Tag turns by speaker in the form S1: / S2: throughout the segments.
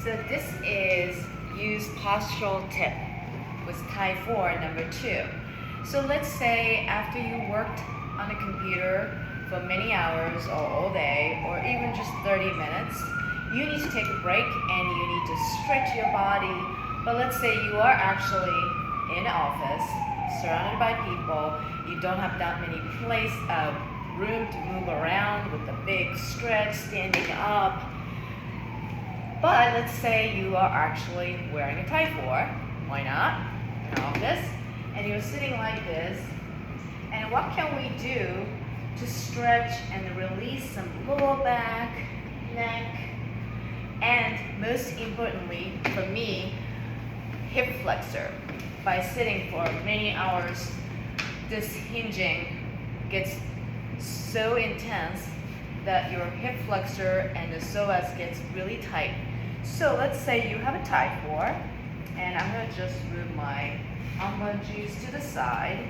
S1: So this is use postural tip with TYE4 number 2. So let's say after you worked on a computer for many hours or all day or even just 30 minutes, you need to take a break and you need to stretch your body. But let's say you are actually in an office, surrounded by people, you don't have that many room to move around with a big stretch, standing up. But let's say you are actually wearing a TYE4, why not, in an office, and you're sitting like this. And what can we do to stretch and release some lower back, neck, and most importantly for me, hip flexor. By sitting for many hours, this hinging gets so intense that your hip flexor and the psoas gets really tight. So let's say you have a TYE4, and I'm going to just move my arm bungees to the side,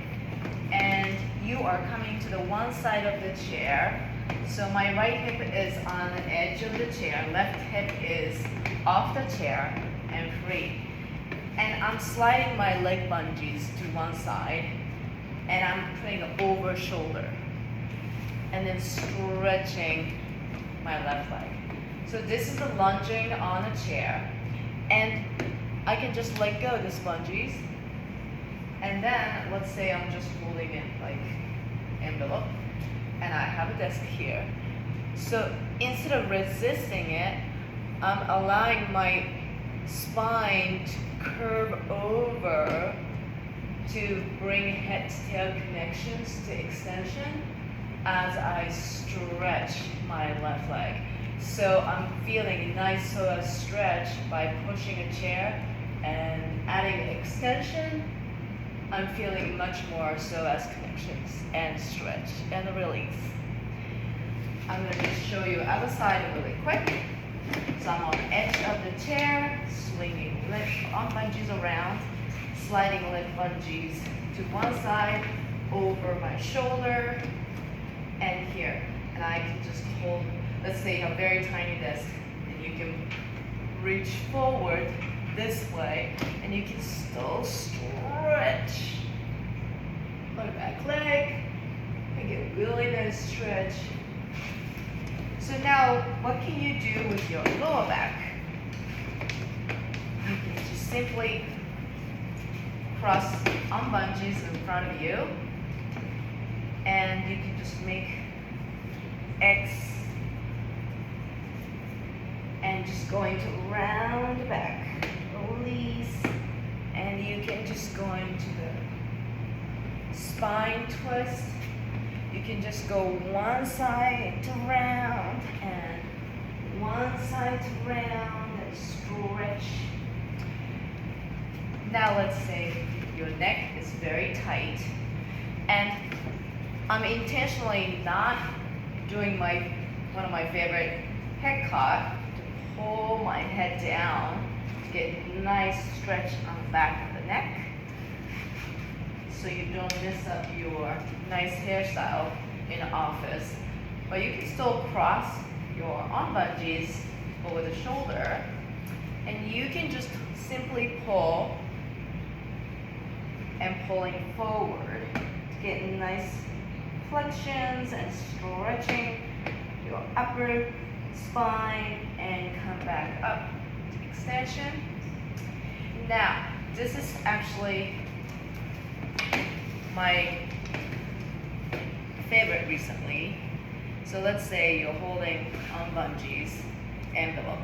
S1: and you are coming to the one side of the chair. So my right hip is on the edge of the chair, left hip is off the chair and free. And I'm sliding my leg bungees to one side, and I'm putting it over shoulder, and then stretching my left leg. So this is the lunging on a chair, and I can just let go of the bungees, and then let's say I'm just holding it like envelope, and I have a desk here. So instead of resisting it, I'm allowing my spine to curve over to bring head to tail connections to extension as I stretch my left leg. So I'm feeling a nice psoas stretch by pushing a chair and adding extension. I'm feeling much more psoas connections and stretch and relief. I'm going to just show you other side really quick. So I'm on the edge of the chair, swinging arm bungees around, sliding leg bungees to one side, over my shoulder, and here. And I can just hold, let's say you have a very tiny desk, and you can reach forward this way, and you can still stretch my back leg and get really nice stretch. So now, what can you do with your lower back? You can just simply cross arm bungees in front of you, and you can just make X and just going to round back, release, and you can just go into the spine twist. You can just go one side to round and one side to round and stretch. Now let's say your neck is very tight, and I'm intentionally not doing one of my favorite head cock to pull my head down to get a nice stretch on the back of the neck, so you don't mess up your nice hairstyle in the office. But you can still cross your arm bungees over the shoulder, and you can just simply pull and pulling forward to get nice flexions and stretching your upper spine and come back up to extension. Now, this is actually my favorite recently. So let's say you're holding arm bungees envelope,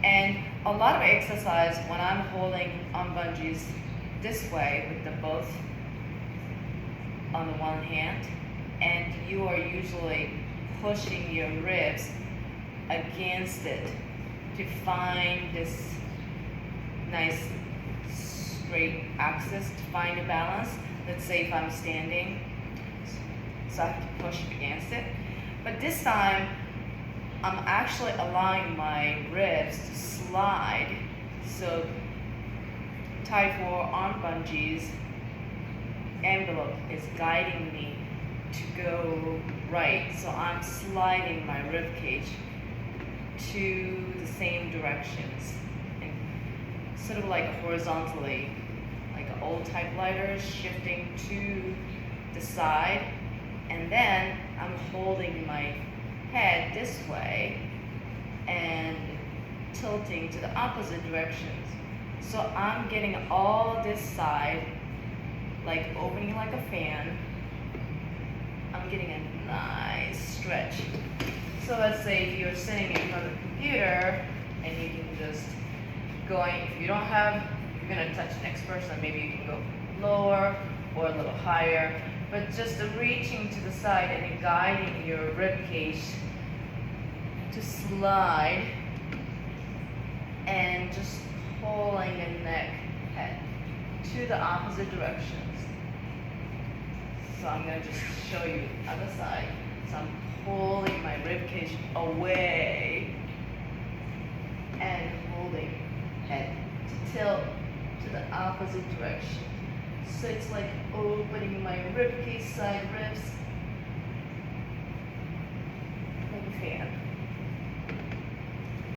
S1: and a lot of exercise when I'm holding arm bungees this way with the both on the one hand, and you are usually pushing your ribs against it to find this nice straight axis, to find a balance. Let's say if I'm standing, so I have to push against it. But this time, I'm actually allowing my ribs to slide. So TYE4 arm bungees envelope is guiding me to go right. So I'm sliding my rib cage to the same directions. sort of like horizontally, like an old typewriter, shifting to the side, and then I'm holding my head this way and tilting to the opposite directions. So I'm getting all this side, like opening like a fan. I'm getting a nice stretch. So let's say if you're sitting in front of the computer and you can just if you're gonna touch the next person, maybe you can go lower or a little higher, but just reaching to the side and guiding your rib cage to slide and just pulling the neck head to the opposite directions. So I'm going to just show you the other side. So I'm pulling my rib cage away and holding head to tilt to the opposite direction. So it's like opening my rib cage, side ribs,